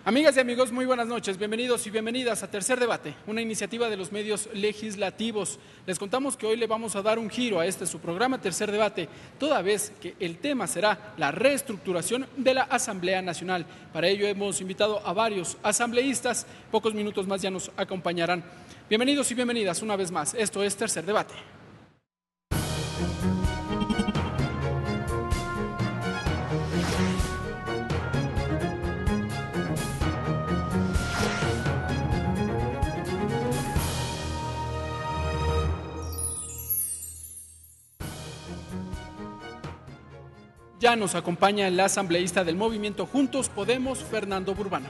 Amigas y amigos, muy buenas noches. Bienvenidos y bienvenidas a Tercer Debate, una iniciativa de los medios legislativos. Les contamos que hoy le vamos a dar un giro a su programa Tercer Debate, toda vez que el tema será la reestructuración de la Asamblea Nacional. Para ello hemos invitado a varios asambleístas, pocos minutos más ya nos acompañarán. Bienvenidos y bienvenidas una vez más. Esto es Tercer Debate. Ya nos acompaña el asambleísta del movimiento Juntos Podemos, Fernando Burbano.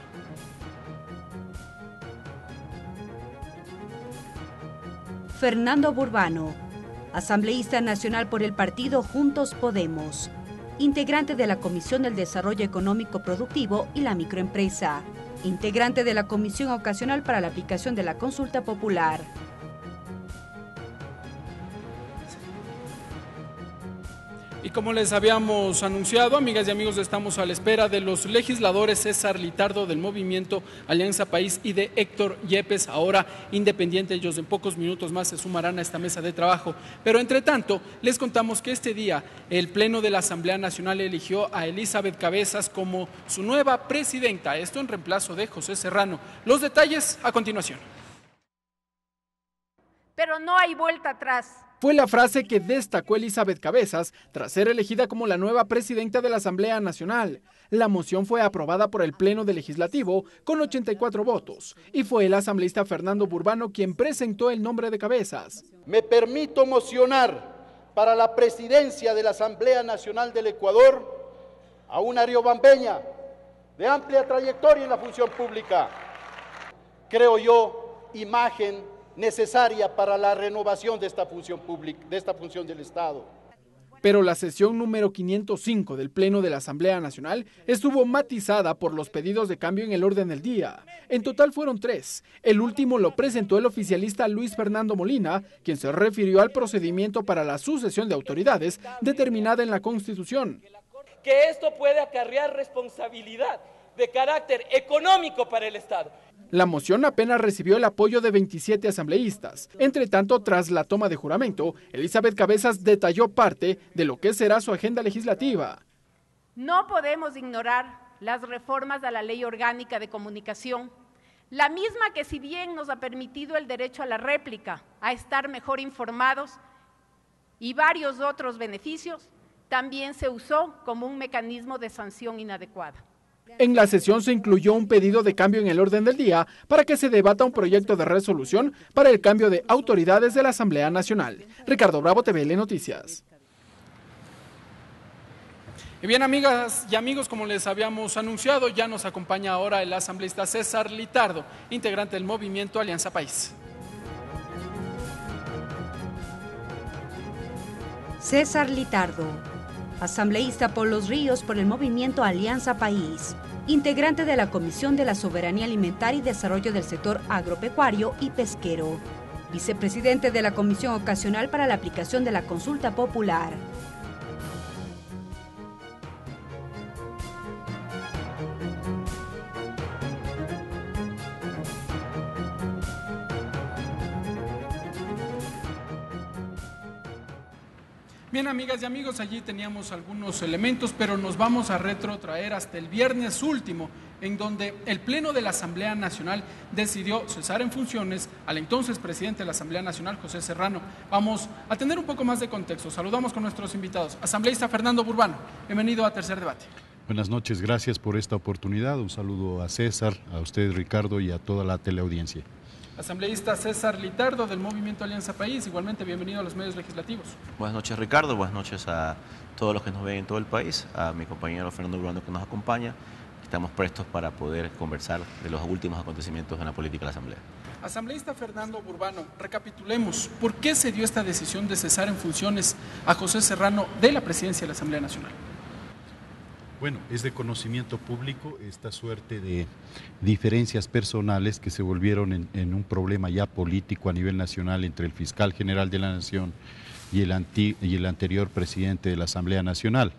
Fernando Burbano, asambleísta nacional por el partido Juntos Podemos, integrante de la Comisión del Desarrollo Económico Productivo y la Microempresa, integrante de la Comisión Ocasional para la Aplicación de la Consulta Popular. Y como les habíamos anunciado, amigas y amigos, estamos a la espera de los legisladores César Litardo del movimiento Alianza País y de Héctor Yepes, ahora independiente. Ellos en pocos minutos más se sumarán a esta mesa de trabajo. Pero entre tanto, les contamos que este día el Pleno de la Asamblea Nacional eligió a Elizabeth Cabezas como su nueva presidenta, esto en reemplazo de José Serrano. Los detalles a continuación. Pero no hay vuelta atrás. Fue la frase que destacó Elizabeth Cabezas tras ser elegida como la nueva presidenta de la Asamblea Nacional. La moción fue aprobada por el Pleno del Legislativo con 84 votos y fue el asambleísta Fernando Burbano quien presentó el nombre de Cabezas. Me permito mocionar para la presidencia de la Asamblea Nacional del Ecuador a una riobambeña de amplia trayectoria en la función pública. Creo yo, imagen necesaria para la renovación de esta función pública, de esta función del Estado. Pero la sesión número 505 del Pleno de la Asamblea Nacional estuvo matizada por los pedidos de cambio en el orden del día. En total fueron 3. El último lo presentó el oficialista Luis Fernando Molina, quien se refirió al procedimiento para la sucesión de autoridades determinada en la Constitución. Que esto puede acarrear responsabilidad de carácter económico para el Estado. La moción apenas recibió el apoyo de 27 asambleístas. Entre tanto, tras la toma de juramento, Elizabeth Cabezas detalló parte de lo que será su agenda legislativa. No podemos ignorar las reformas a la Ley Orgánica de Comunicación, la misma que si bien nos ha permitido el derecho a la réplica, a estar mejor informados y varios otros beneficios, también se usó como un mecanismo de sanción inadecuada. En la sesión se incluyó un pedido de cambio en el orden del día para que se debata un proyecto de resolución para el cambio de autoridades de la Asamblea Nacional. Ricardo Bravo, TVL Noticias. Y bien, amigas y amigos, como les habíamos anunciado, ya nos acompaña ahora el asambleísta César Litardo, integrante del movimiento Alianza País. César Litardo, asambleísta por Los Ríos por el movimiento Alianza País, integrante de la Comisión de la Soberanía Alimentaria y Desarrollo del Sector Agropecuario y Pesquero, vicepresidente de la Comisión Ocasional para la Aplicación de la Consulta Popular. Bien, amigas y amigos, allí teníamos algunos elementos, pero nos vamos a retrotraer hasta el viernes último, en donde el Pleno de la Asamblea Nacional decidió cesar en funciones al entonces presidente de la Asamblea Nacional, José Serrano. Vamos a tener un poco más de contexto. Saludamos con nuestros invitados. Asambleísta Fernando Burbano, bienvenido a Tercer Debate. Buenas noches, gracias por esta oportunidad. Un saludo a César, a usted, Ricardo, y a toda la teleaudiencia. Asambleísta César Litardo del movimiento Alianza País, igualmente bienvenido a los medios legislativos. Buenas noches, Ricardo, buenas noches a todos los que nos ven en todo el país, a mi compañero Fernando Burbano que nos acompaña. Estamos prestos para poder conversar de los últimos acontecimientos en la política de la Asamblea. Asambleísta Fernando Burbano, recapitulemos, ¿por qué se dio esta decisión de cesar en funciones a José Serrano de la presidencia de la Asamblea Nacional? Bueno, es de conocimiento público esta suerte de diferencias personales que se volvieron en un problema ya político a nivel nacional entre el fiscal general de la Nación y el anterior presidente de la Asamblea Nacional.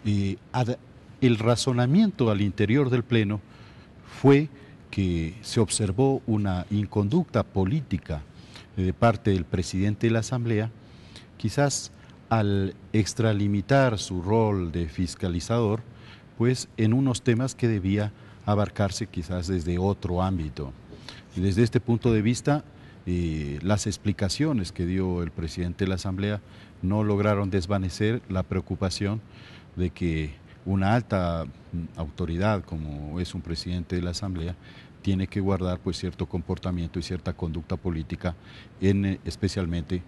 El razonamiento al interior del Pleno fue que se observó una inconducta política de parte del presidente de la Asamblea, quizás al extralimitar su rol de fiscalizador, pues en unos temas que debía abarcarse quizás desde otro ámbito. Y desde este punto de vista, las explicaciones que dio el presidente de la Asamblea no lograron desvanecer la preocupación de que una alta autoridad como es un presidente de la Asamblea tiene que guardar pues cierto comportamiento y cierta conducta política, especialmente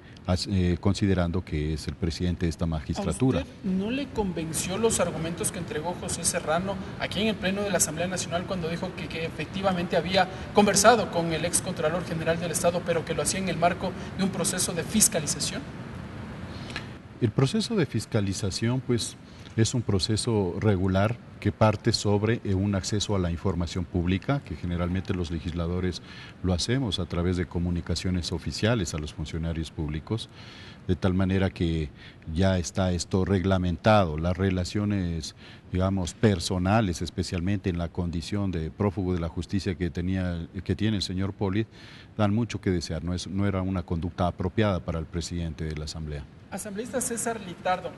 considerando que es el presidente de esta magistratura. ¿A usted no le convenció los argumentos que entregó José Serrano aquí en el Pleno de la Asamblea Nacional cuando dijo que efectivamente había conversado con el ex Contralor General del Estado, pero que lo hacía en el marco de un proceso de fiscalización? El proceso de fiscalización pues es un proceso regular que parte sobre un acceso a la información pública, que generalmente los legisladores lo hacemos a través de comunicaciones oficiales a los funcionarios públicos, de tal manera que ya está esto reglamentado. Las relaciones, digamos, personales, especialmente en la condición de prófugo de la justicia que tiene el señor Poli, dan mucho que desear. No era una conducta apropiada para el presidente de la Asamblea. Asambleísta César Litardo,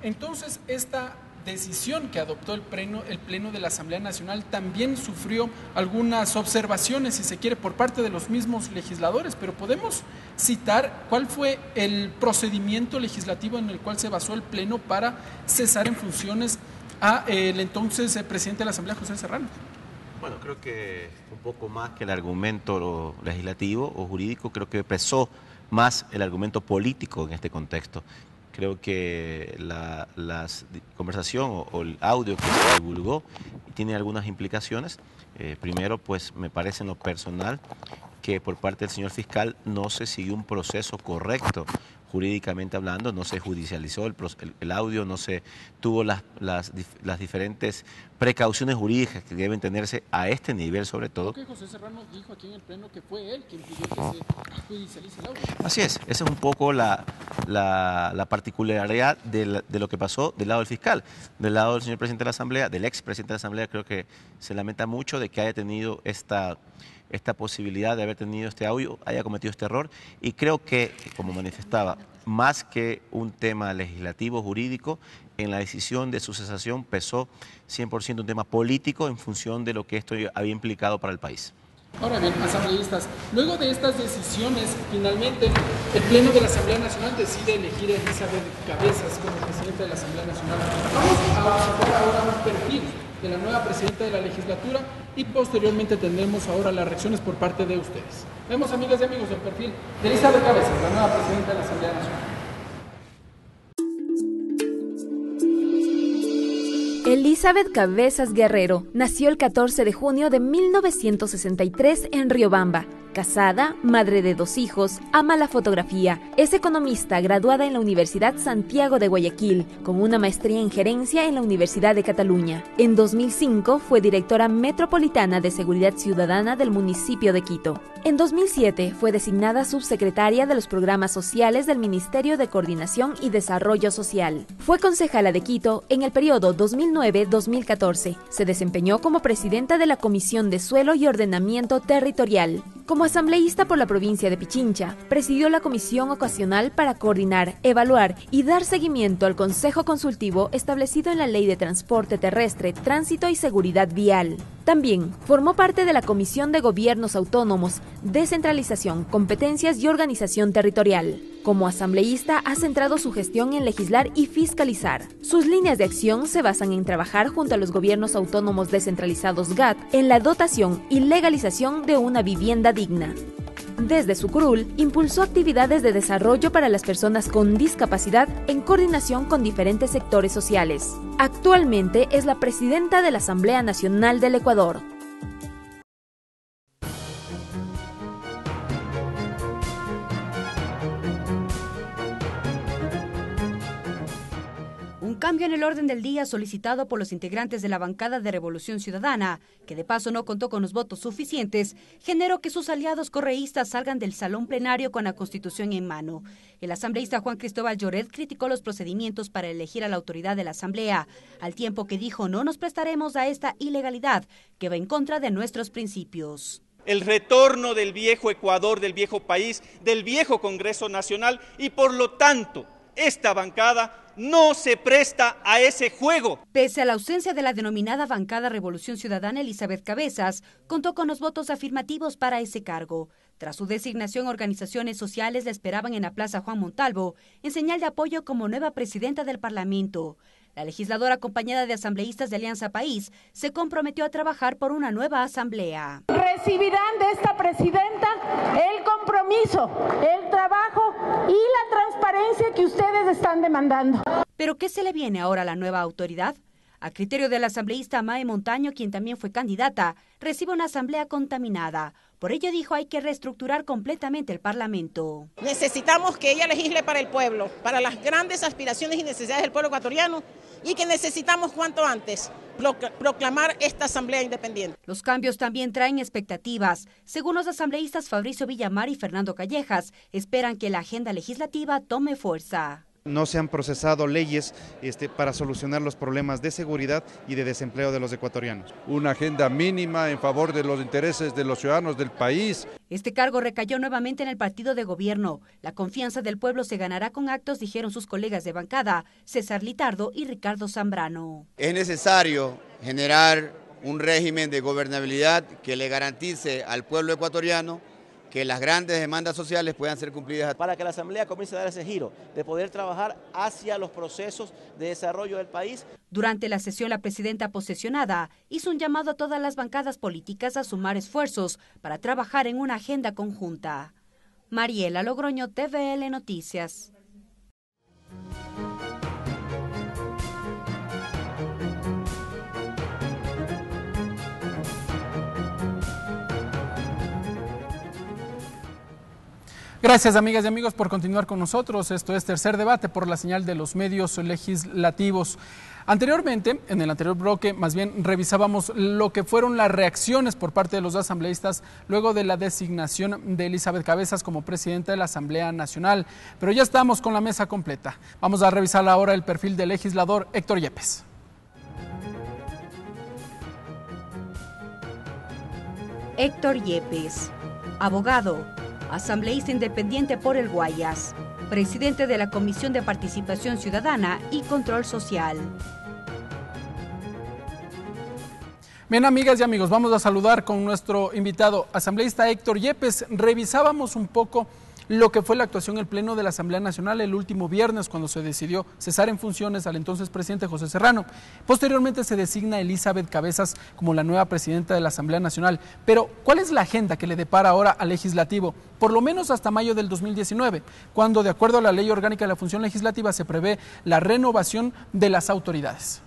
entonces esta decisión que adoptó el pleno de la Asamblea Nacional también sufrió algunas observaciones, si se quiere, por parte de los mismos legisladores, pero podemos citar cuál fue el procedimiento legislativo en el cual se basó el pleno para cesar en funciones a el entonces presidente de la Asamblea, José Serrano. Bueno, creo que un poco más que el argumento legislativo o jurídico, creo que pesó más el argumento político en este contexto. Creo que la conversación o el audio que se divulgó tiene algunas implicaciones. Primero, pues me parece en lo personal que por parte del señor fiscal no se siguió un proceso correcto jurídicamente hablando, no se judicializó el audio, no se tuvo las diferentes precauciones jurídicas que deben tenerse a este nivel sobre todo. Creo que José Serrano dijo aquí en el pleno que fue él quien pidió que se judicialice el audio. Así es, esa es un poco la particularidad de lo que pasó del lado del fiscal. Del lado del señor presidente de la Asamblea, del ex presidente de la Asamblea, creo que se lamenta mucho de que haya tenido esta posibilidad de haber tenido este audio, haya cometido este error, y creo que, como manifestaba, más que un tema legislativo, jurídico, en la decisión de su cesación pesó 100% un tema político en función de lo que esto había implicado para el país. Ahora bien, asambleístas, luego de estas decisiones, finalmente el Pleno de la Asamblea Nacional decide elegir a Elizabeth Cabezas como presidenta de la Asamblea Nacional. Vamos a ver ahora un perfil de la nueva presidenta de la legislatura y posteriormente tendremos ahora las reacciones por parte de ustedes. Vemos, amigas y amigos, el perfil de Elizabeth Cabezas, la nueva presidenta de la Asamblea Nacional. Elizabeth Cabezas Guerrero nació el 14 de junio de 1963 en Riobamba. Casada, madre de 2 hijos, ama la fotografía, es economista graduada en la Universidad Santiago de Guayaquil, con una maestría en gerencia en la Universidad de Cataluña. En 2005 fue directora metropolitana de Seguridad Ciudadana del municipio de Quito. En 2007 fue designada subsecretaria de los programas sociales del Ministerio de Coordinación y Desarrollo Social. Fue concejala de Quito en el periodo 2009-2014. Se desempeñó como presidenta de la Comisión de Suelo y Ordenamiento Territorial. Como asambleísta por la provincia de Pichincha, presidió la comisión ocasional para coordinar, evaluar y dar seguimiento al Consejo Consultivo establecido en la Ley de Transporte Terrestre, Tránsito y Seguridad Vial. También formó parte de la Comisión de Gobiernos Autónomos, Descentralización, Competencias y Organización Territorial. Como asambleísta ha centrado su gestión en legislar y fiscalizar. Sus líneas de acción se basan en trabajar junto a los gobiernos autónomos descentralizados GAT en la dotación y legalización de una vivienda digna. Desde su curul, impulsó actividades de desarrollo para las personas con discapacidad en coordinación con diferentes sectores sociales. Actualmente es la presidenta de la Asamblea Nacional del Ecuador. Cambio en el orden del día solicitado por los integrantes de la bancada de Revolución Ciudadana, que de paso no contó con los votos suficientes, generó que sus aliados correístas salgan del salón plenario con la Constitución en mano. El asambleísta Juan Cristóbal Lloret criticó los procedimientos para elegir a la autoridad de la Asamblea, al tiempo que dijo: no nos prestaremos a esta ilegalidad que va en contra de nuestros principios. El retorno del viejo Ecuador, del viejo país, del viejo Congreso Nacional, y por lo tanto esta bancada no se presta a ese juego. Pese a la ausencia de la denominada bancada Revolución Ciudadana, Elizabeth Cabezas contó con los votos afirmativos para ese cargo. Tras su designación, organizaciones sociales la esperaban en la Plaza Juan Montalvo, en señal de apoyo como nueva presidenta del Parlamento. La legisladora, acompañada de asambleístas de Alianza País, se comprometió a trabajar por una nueva asamblea. Recibirán de esta presidenta el compromiso, el trabajo y la transparencia que ustedes están demandando. ¿Pero qué se le viene ahora a la nueva autoridad? A criterio del asambleísta Mae Montaño, quien también fue candidata, recibe una asamblea contaminada. Por ello, dijo, hay que reestructurar completamente el Parlamento. Necesitamos que ella legisle para el pueblo, para las grandes aspiraciones y necesidades del pueblo ecuatoriano, y que necesitamos cuanto antes proclamar esta asamblea independiente. Los cambios también traen expectativas. Según los asambleístas Fabricio Villamar y Fernando Callejas, esperan que la agenda legislativa tome fuerza. No se han procesado leyes para solucionar los problemas de seguridad y de desempleo de los ecuatorianos. Una agenda mínima en favor de los intereses de los ciudadanos del país. Este cargo recayó nuevamente en el partido de gobierno. La confianza del pueblo se ganará con actos, dijeron sus colegas de bancada, César Litardo y Ricardo Zambrano. Es necesario generar un régimen de gobernabilidad que le garantice al pueblo ecuatoriano que las grandes demandas sociales puedan ser cumplidas. Para que la Asamblea comience a dar ese giro, de poder trabajar hacia los procesos de desarrollo del país. Durante la sesión, la presidenta posesionada hizo un llamado a todas las bancadas políticas a sumar esfuerzos para trabajar en una agenda conjunta. Mariela Logroño, TVL Noticias. Gracias, amigas y amigos, por continuar con nosotros. Esto es Tercer Debate por la señal de los medios legislativos. Anteriormente, en el anterior bloque, más bien revisábamos lo que fueron las reacciones por parte de los asambleístas luego de la designación de Elizabeth Cabezas como presidenta de la Asamblea Nacional. Pero ya estamos con la mesa completa. Vamos a revisar ahora el perfil del legislador Héctor Yepes. Héctor Yepes, abogado, asambleísta independiente por el Guayas, presidente de la Comisión de Participación Ciudadana y Control Social. Bien, amigas y amigos, vamos a saludar con nuestro invitado, asambleísta Héctor Yepes. Revisábamos un poco lo que fue la actuación en el Pleno de la Asamblea Nacional el último viernes, cuando se decidió cesar en funciones al entonces presidente José Serrano. Posteriormente se designa Elizabeth Cabezas como la nueva presidenta de la Asamblea Nacional. Pero, ¿cuál es la agenda que le depara ahora al legislativo? Por lo menos hasta mayo del 2019, cuando, de acuerdo a la Ley Orgánica de la Función Legislativa, se prevé la renovación de las autoridades.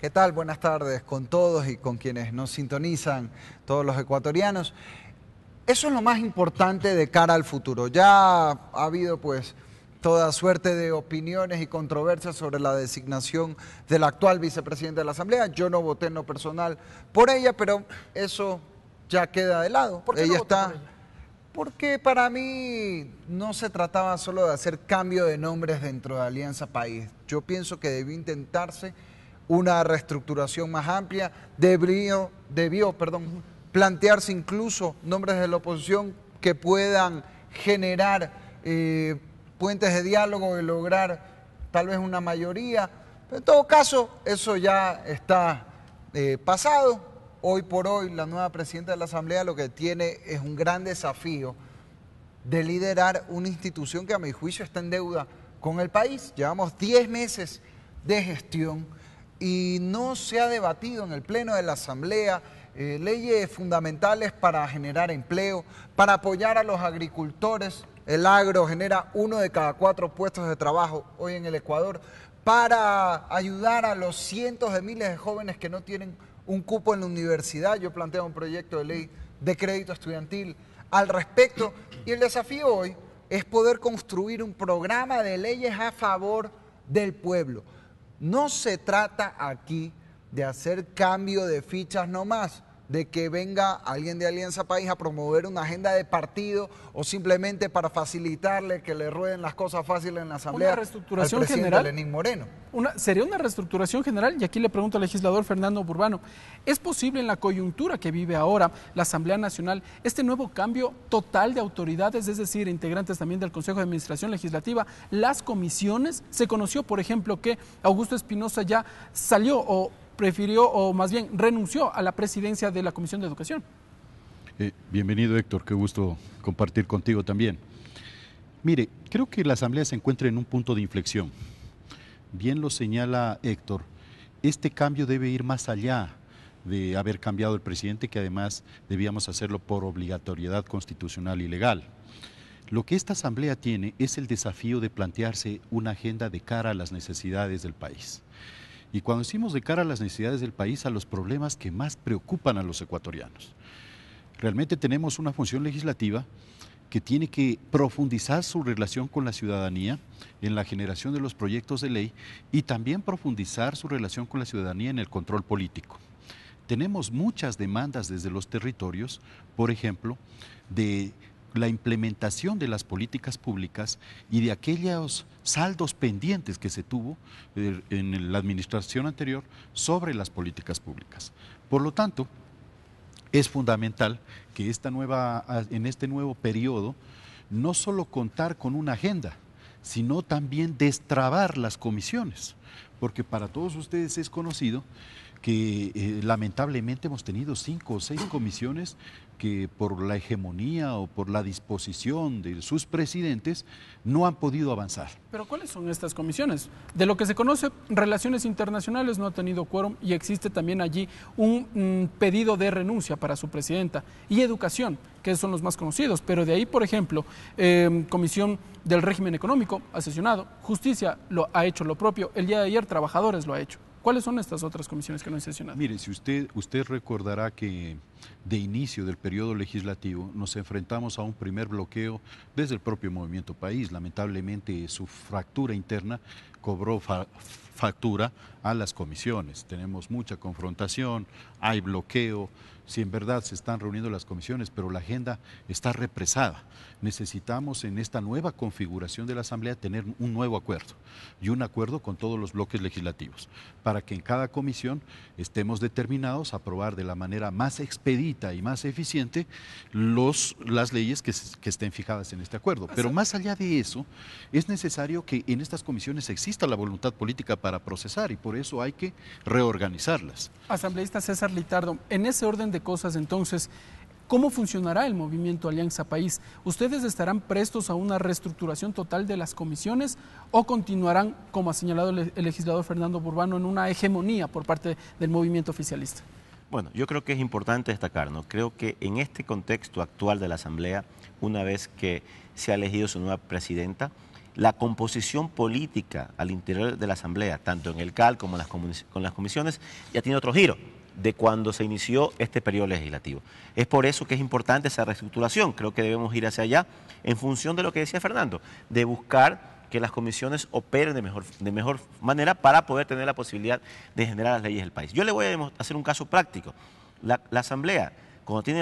¿Qué tal? Buenas tardes con todos y con quienes nos sintonizan, todos los ecuatorianos. Eso es lo más importante de cara al futuro. Ya ha habido pues toda suerte de opiniones y controversias sobre la designación del actual vicepresidente de la Asamblea. Yo no voté en lo personal por ella, pero eso ya queda de lado. ¿Por qué ella no votó está por ella? Porque para mí no se trataba solo de hacer cambio de nombres dentro de Alianza País. Yo pienso que debió intentarse una reestructuración más amplia, debió plantearse incluso nombres de la oposición que puedan generar puentes de diálogo y lograr tal vez una mayoría. Pero en todo caso, eso ya está pasado. Hoy por hoy, la nueva presidenta de la Asamblea lo que tiene es un gran desafío de liderar una institución que a mi juicio está en deuda con el país. Llevamos 10 meses de gestión y no se ha debatido en el Pleno de la Asamblea leyes fundamentales para generar empleo, para apoyar a los agricultores. El agro genera 1 de cada 4 puestos de trabajo hoy en el Ecuador, para ayudar a los cientos de miles de jóvenes que no tienen un cupo en la universidad. Yo planteo un proyecto de ley de crédito estudiantil al respecto, y el desafío hoy es poder construir un programa de leyes a favor del pueblo. No se trata aquí de hacer cambio de fichas nomás, de que venga alguien de Alianza País a promover una agenda de partido o simplemente para facilitarle que le rueden las cosas fáciles en la Asamblea ¿Una reestructuración al presidente general? Lenín Moreno. ¿Sería una reestructuración general? Y aquí le pregunto al legislador Fernando Burbano, ¿es posible en la coyuntura que vive ahora la Asamblea Nacional este nuevo cambio total de autoridades, es decir, integrantes también del Consejo de Administración Legislativa, las comisiones? Se conoció, por ejemplo, que Augusto Espinosa ya salió o prefirió, o más bien renunció a la presidencia de la Comisión de Educación. Bienvenido, Héctor, qué gusto compartir contigo también. Mire, creo que la Asamblea se encuentra en un punto de inflexión. Bien lo señala Héctor, este cambio debe ir más allá de haber cambiado el presidente, que además debíamos hacerlo por obligatoriedad constitucional y legal. Lo que esta Asamblea tiene es el desafío de plantearse una agenda de cara a las necesidades del país. Y cuando decimos de cara a las necesidades del país, a los problemas que más preocupan a los ecuatorianos. Realmente tenemos una función legislativa que tiene que profundizar su relación con la ciudadanía en la generación de los proyectos de ley y también profundizar su relación con la ciudadanía en el control político. Tenemos muchas demandas desde los territorios, por ejemplo, de la implementación de las políticas públicas y de aquellos saldos pendientes que se tuvo en la administración anterior sobre las políticas públicas. Por lo tanto, es fundamental que en este nuevo periodo no solo contar con una agenda, sino también destrabar las comisiones, porque para todos ustedes es conocido que lamentablemente hemos tenido 5 o 6 comisiones que por la hegemonía o por la disposición de sus presidentes no han podido avanzar. ¿Pero cuáles son estas comisiones? De lo que se conoce, Relaciones Internacionales no ha tenido quórum y existe también allí un pedido de renuncia para su presidenta. Y Educación, que son los más conocidos, pero de ahí, por ejemplo, Comisión del Régimen Económico ha sesionado, Justicia lo ha hecho lo propio, el día de ayer Trabajadores lo ha hecho. ¿Cuáles son estas otras comisiones que no han sesionado? Mire, si usted recordará que de inicio del periodo legislativo nos enfrentamos a un primer bloqueo desde el propio Movimiento País. Lamentablemente su fractura interna cobró factura a las comisiones. Tenemos mucha confrontación, hay bloqueo, si en verdad se están reuniendo las comisiones, pero la agenda está represada. Necesitamos en esta nueva configuración de la Asamblea tener un nuevo acuerdo y un acuerdo con todos los bloques legislativos para que en cada comisión estemos determinados a aprobar de la manera más expedita y más eficiente las leyes que estén fijadas en este acuerdo. Pero más allá de eso, es necesario que en estas comisiones exista la voluntad política para procesar y por eso hay que reorganizarlas. Asambleísta César Litardo, en ese orden de cosas entonces, ¿cómo funcionará el movimiento Alianza País? ¿Ustedes estarán prestos a una reestructuración total de las comisiones o continuarán, como ha señalado el legislador Fernando Burbano, en una hegemonía por parte del movimiento oficialista? Bueno, yo creo que es importante destacar, ¿no? Creo que en este contexto actual de la Asamblea, una vez que se ha elegido su nueva presidenta, la composición política al interior de la Asamblea, tanto en el CAL como con las comisiones, ya tiene otro giro de cuando se inició este periodo legislativo. Es por eso que es importante esa reestructuración. Creo que debemos ir hacia allá en función de lo que decía Fernando, de buscar que las comisiones operen de mejor manera para poder tener la posibilidad de generar las leyes del país. Yo le voy a hacer un caso práctico. La Asamblea, cuando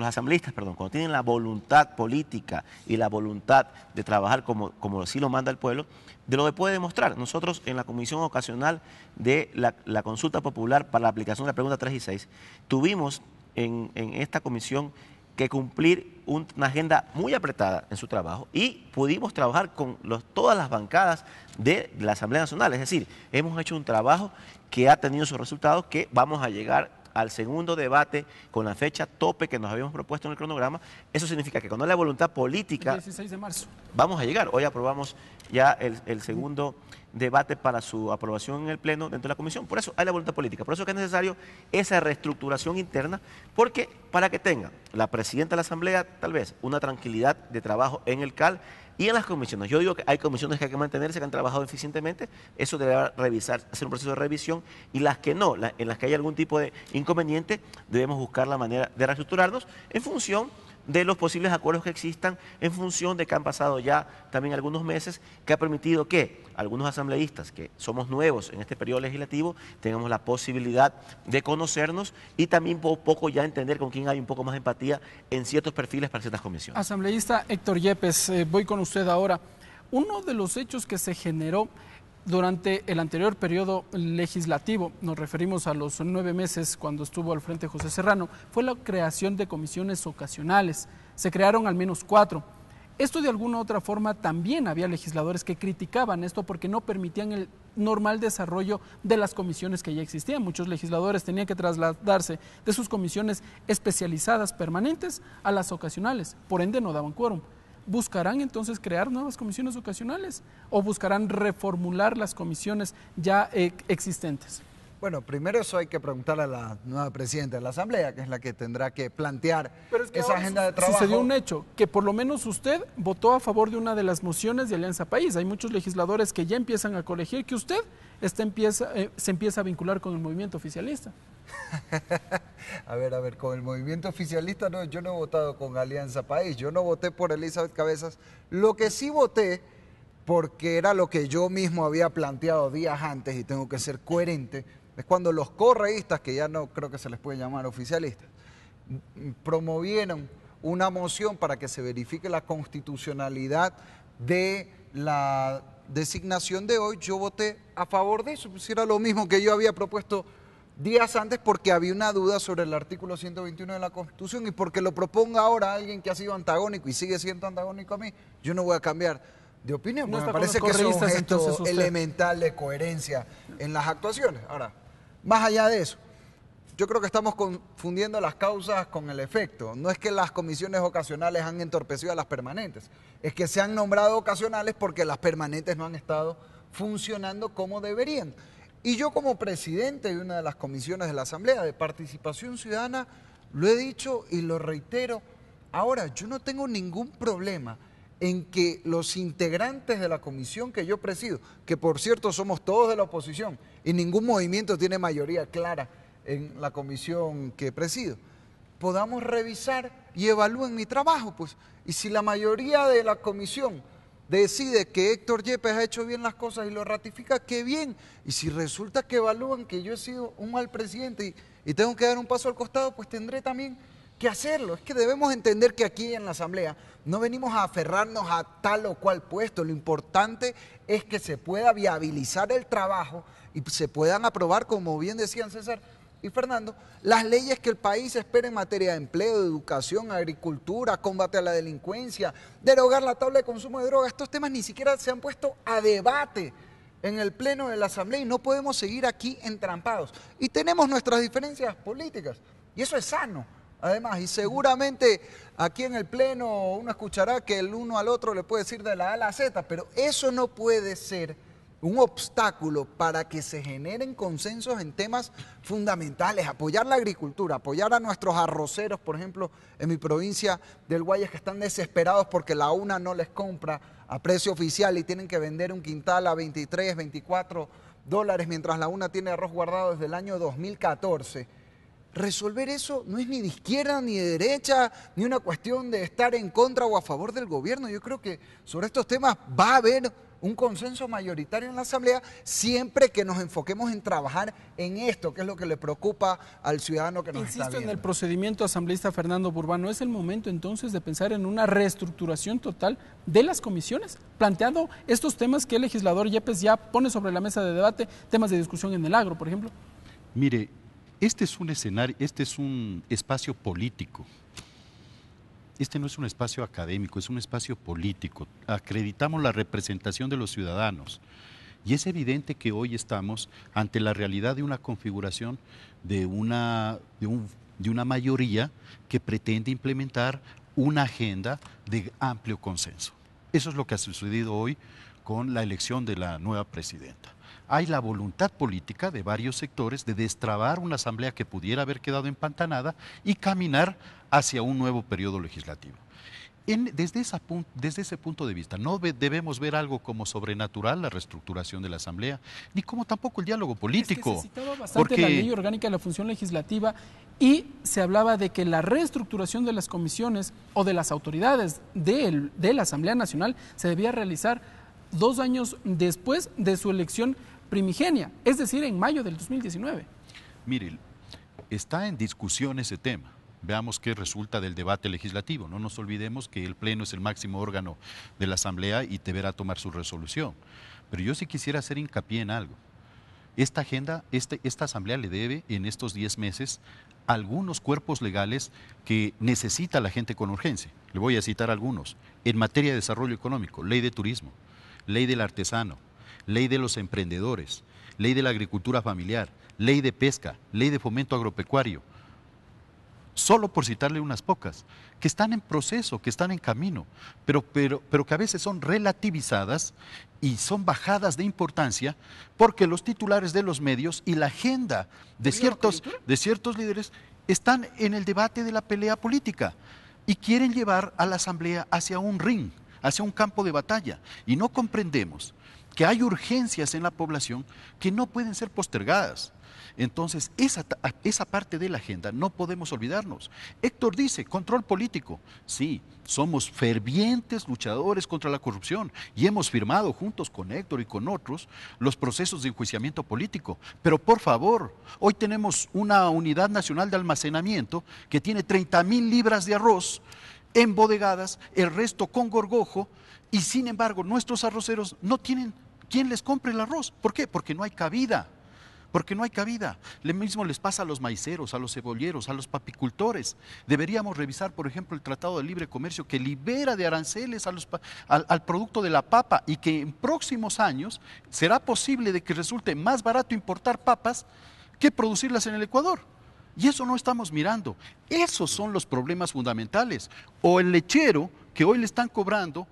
los asambleístas tienen la voluntad política y la voluntad de trabajar como así lo manda el pueblo, de lo que puede demostrar. Nosotros en la comisión ocasional de la consulta popular para la aplicación de la pregunta 3 y 6, tuvimos en esta comisión que cumplir una agenda muy apretada en su trabajo y pudimos trabajar con todas las bancadas de la Asamblea Nacional. Es decir, hemos hecho un trabajo que ha tenido sus resultados, que vamos a llegar al segundo debate con la fecha tope que nos habíamos propuesto en el cronograma. Eso significa que cuando hay la voluntad política, el 16 de marzo, vamos a llegar. Hoy aprobamos ya el segundo debate para su aprobación en el Pleno dentro de la Comisión. Por eso hay la voluntad política. Por eso que es necesario esa reestructuración interna, porque para que tenga la presidenta de la Asamblea tal vez una tranquilidad de trabajo en el CAL y en las comisiones. Yo digo que hay comisiones que hay que mantenerse, que han trabajado eficientemente, eso debe revisar, hacer un proceso de revisión, y las que no, en las que hay algún tipo de inconveniente, debemos buscar la manera de reestructurarnos en función de los posibles acuerdos que existan en función de que han pasado ya también algunos meses, que ha permitido que algunos asambleístas que somos nuevos en este periodo legislativo tengamos la posibilidad de conocernos y también poco ya entender con quién hay un poco más de empatía en ciertos perfiles para ciertas comisiones. Asambleísta Héctor Yepes, voy con usted ahora. Uno de los hechos que se generó durante el anterior periodo legislativo, nos referimos a los 9 meses cuando estuvo al frente José Serrano, fue la creación de comisiones ocasionales. Se crearon al menos 4. Esto de alguna u otra forma también había legisladores que criticaban esto porque no permitían el normal desarrollo de las comisiones que ya existían. Muchos legisladores tenían que trasladarse de sus comisiones especializadas permanentes a las ocasionales, por ende no daban quórum. ¿Buscarán entonces crear nuevas comisiones ocasionales o buscarán reformular las comisiones ya existentes? Bueno, primero eso hay que preguntarle a la nueva presidenta de la Asamblea, que es la que tendrá que plantear esa agenda de trabajo. Sucedió un hecho, que por lo menos usted votó a favor de una de las mociones de Alianza País. Hay muchos legisladores que ya empiezan a colegir que usted se empieza a vincular con el movimiento oficialista. A ver, con el movimiento oficialista no, yo no he votado con Alianza País, yo no voté por Elizabeth Cabezas. Lo que sí voté, porque era lo que yo mismo había planteado días antes y tengo que ser coherente, es cuando los correístas, que ya no creo que se les puede llamar oficialistas, promovieron una moción para que se verifique la constitucionalidad de la designación de hoy. Yo voté a favor de eso, pues era lo mismo que yo había propuesto días antes, porque había una duda sobre el artículo 121 de la Constitución y porque lo proponga ahora alguien que ha sido antagónico y sigue siendo antagónico a mí, yo no voy a cambiar de opinión. No, me parece que es un gesto elemental de coherencia en las actuaciones. Ahora, más allá de eso, yo creo que estamos confundiendo las causas con el efecto. No es que las comisiones ocasionales han entorpecido a las permanentes, es que se han nombrado ocasionales porque las permanentes no han estado funcionando como deberían. Y yo como presidente de una de las comisiones de la Asamblea de Participación Ciudadana, lo he dicho y lo reitero, ahora yo no tengo ningún problema en que los integrantes de la comisión que yo presido, que por cierto somos todos de la oposición y ningún movimiento tiene mayoría clara en la comisión que presido, podamos revisar y evalúen mi trabajo, pues. Y si la mayoría de la comisión decide que Héctor Yepes ha hecho bien las cosas y lo ratifica, qué bien. Y si resulta que evalúan que yo he sido un mal presidente y tengo que dar un paso al costado, pues tendré también que hacerlo. Es que debemos entender que aquí en la Asamblea no venimos a aferrarnos a tal o cual puesto. Lo importante es que se pueda viabilizar el trabajo y se puedan aprobar, como bien decían César y Fernando, las leyes que el país espera en materia de empleo, de educación, agricultura, combate a la delincuencia, derogar la tabla de consumo de drogas. Estos temas ni siquiera se han puesto a debate en el Pleno de la Asamblea y no podemos seguir aquí entrampados. Y tenemos nuestras diferencias políticas y eso es sano, además. Y seguramente aquí en el Pleno uno escuchará que el uno al otro le puede decir de la A a la Z, pero eso no puede ser un obstáculo para que se generen consensos en temas fundamentales, apoyar la agricultura, apoyar a nuestros arroceros, por ejemplo, en mi provincia del Guayas, que están desesperados porque la UNA no les compra a precio oficial y tienen que vender un quintal a 23, 24 dólares, mientras la UNA tiene arroz guardado desde el año 2014. Resolver eso no es ni de izquierda ni de derecha, ni una cuestión de estar en contra o a favor del gobierno. Yo creo que sobre estos temas va a haber un consenso mayoritario en la Asamblea, siempre que nos enfoquemos en trabajar en esto, que es lo que le preocupa al ciudadano que nos está viendo. En el procedimiento asambleísta Fernando Burbano, ¿es el momento entonces de pensar en una reestructuración total de las comisiones? Planteando estos temas que el legislador Yepes ya pone sobre la mesa de debate, temas de discusión en el agro, por ejemplo. Mire, este es un escenario, este es un espacio político. Este no es un espacio académico, es un espacio político. Acreditamos la representación de los ciudadanos. Y es evidente que hoy estamos ante la realidad de una configuración de una mayoría que pretende implementar una agenda de amplio consenso. Eso es lo que ha sucedido hoy con la elección de la nueva presidenta. Hay la voluntad política de varios sectores de destrabar una asamblea que pudiera haber quedado empantanada y caminar hacia un nuevo periodo legislativo. Desde ese punto de vista, no debemos ver algo como sobrenatural la reestructuración de la Asamblea, ni como tampoco el diálogo político. Es que se citaba bastante la ley orgánica de la función legislativa y se hablaba de que la reestructuración de las comisiones o de las autoridades de la Asamblea Nacional se debía realizar 2 años después de su elección primigenia, es decir, en mayo del 2019. Mire, está en discusión ese tema. Veamos qué resulta del debate legislativo. No nos olvidemos que el Pleno es el máximo órgano de la Asamblea y deberá tomar su resolución. Pero yo sí quisiera hacer hincapié en algo. Esta agenda, esta Asamblea le debe en estos 10 meses algunos cuerpos legales que necesita la gente con urgencia. Le voy a citar algunos. En materia de desarrollo económico, ley de turismo, ley del artesano, ley de los emprendedores, ley de la agricultura familiar, ley de pesca, ley de fomento agropecuario, solo por citarle unas pocas, que están en proceso, que están en camino, pero que a veces son relativizadas y son bajadas de importancia porque los titulares de los medios y la agenda de ciertos líderes están en el debate de la pelea política y quieren llevar a la Asamblea hacia un ring, hacia un campo de batalla, y no comprendemos que hay urgencias en la población que no pueden ser postergadas. Entonces, esa parte de la agenda no podemos olvidarnos. Héctor dice, control político. Sí, somos fervientes luchadores contra la corrupción y hemos firmado juntos con Héctor y con otros los procesos de enjuiciamiento político. Pero por favor, hoy tenemos una unidad nacional de almacenamiento que tiene 30,000 libras de arroz embodegadas, el resto con gorgojo, y sin embargo nuestros arroceros no tienen quien les compre el arroz. ¿Por qué? Porque no hay cabida. Porque no hay cabida. Lo mismo les pasa a los maiceros, a los cebolleros, a los papicultores. Deberíamos revisar, por ejemplo, el Tratado de Libre Comercio que libera de aranceles al producto de la papa y que en próximos años será posible de que resulte más barato importar papas que producirlas en el Ecuador. Y eso no estamos mirando. Esos son los problemas fundamentales. O el lechero que hoy le están comprando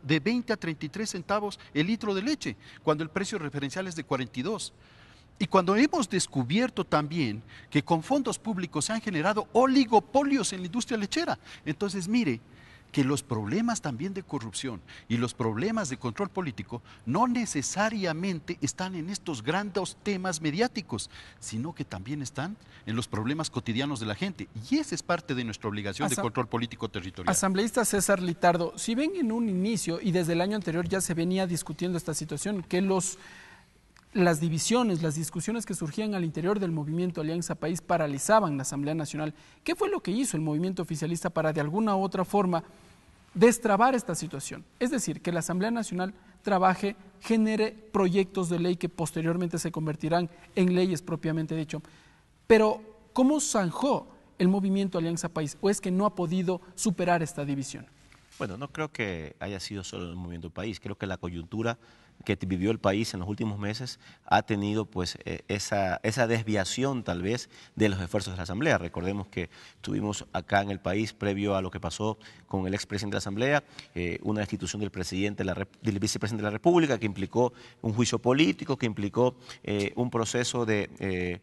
de 20 a 33 centavos el litro de leche, cuando el precio referencial es de 42. Y cuando hemos descubierto también que con fondos públicos se han generado oligopolios en la industria lechera, entonces mire que los problemas también de corrupción y los problemas de control político no necesariamente están en estos grandes temas mediáticos, sino que también están en los problemas cotidianos de la gente. Y esa es parte de nuestra obligación de control político territorial. Asambleísta César Litardo, si ven en un inicio y desde el año anterior ya se venía discutiendo esta situación, que las divisiones, las discusiones que surgían al interior del movimiento Alianza País paralizaban la Asamblea Nacional. ¿Qué fue lo que hizo el movimiento oficialista para de alguna u otra forma destrabar esta situación? Es decir, que la Asamblea Nacional trabaje, genere proyectos de ley que posteriormente se convertirán en leyes propiamente dicho. Pero, ¿cómo zanjó el movimiento Alianza País? ¿O es que no ha podido superar esta división? Bueno, no creo que haya sido solo el movimiento País. Creo que la coyuntura que vivió el país en los últimos meses ha tenido pues esa desviación tal vez de los esfuerzos de la Asamblea. Recordemos que tuvimos acá en el país, previo a lo que pasó con el expresidente de la Asamblea, una destitución del del vicepresidente de la República que implicó un juicio político, que implicó un proceso de